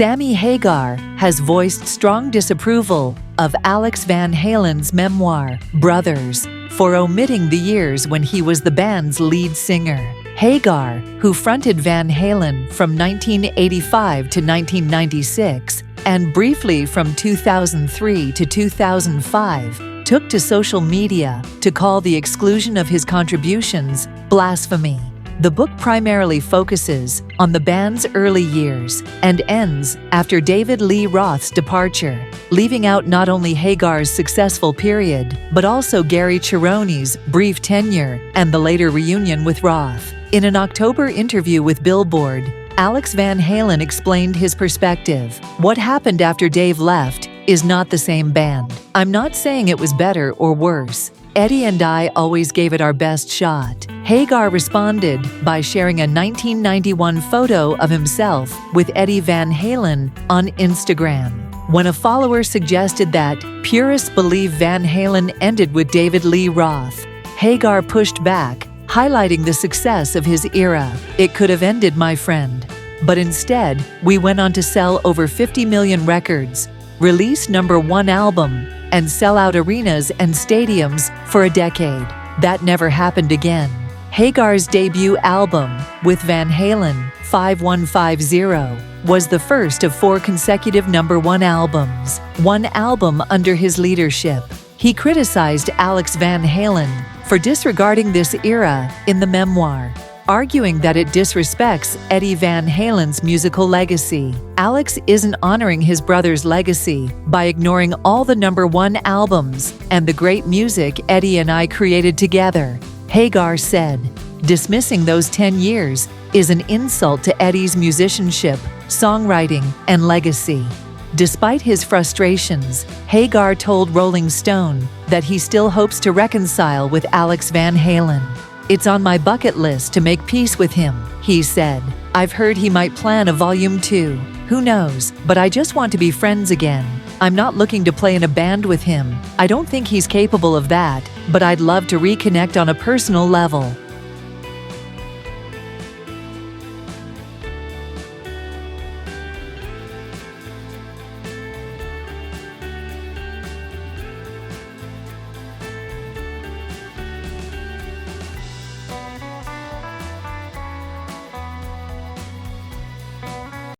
Sammy Hagar has voiced strong disapproval of Alex Van Halen's memoir, Brothers, for omitting the years when he was the band's lead singer. Hagar, who fronted Van Halen from 1985 to 1996 and briefly from 2003 to 2005, took to social media to call the exclusion of his contributions blasphemy. The book primarily focuses on the band's early years and ends after David Lee Roth's departure, leaving out not only Hagar's successful period, but also Gary Cheroni's brief tenure and the later reunion with Roth. In an October interview with Billboard, Alex Van Halen explained his perspective. "What happened after Dave left is not the same band. I'm not saying it was better or worse. Eddie and I always gave it our best shot." Hagar responded by sharing a 1991 photo of himself with Eddie Van Halen on Instagram. When a follower suggested that purists believe Van Halen ended with David Lee Roth, Hagar pushed back, highlighting the success of his era. "It could have ended, my friend. But instead, we went on to sell over 50 million records, release #1 album, and sell out arenas and stadiums for a decade. That never happened again." Hagar's debut album, with Van Halen, 5150, was the first of 4 consecutive #1 albums, one album under his leadership. He criticized Alex Van Halen for disregarding this era in the memoir, arguing that it disrespects Eddie Van Halen's musical legacy. Alex isn't honoring his brother's legacy by ignoring all the #1 albums and the great music Eddie and I created together, Hagar said. Dismissing those 10 years is an insult to Eddie's musicianship, songwriting, and legacy. Despite his frustrations, Hagar told Rolling Stone that he still hopes to reconcile with Alex Van Halen. "It's on my bucket list to make peace with him," he said. "I've heard he might plan a volume 2. Who knows, but I just want to be friends again. I'm not looking to play in a band with him. I don't think he's capable of that, but I'd love to reconnect on a personal level."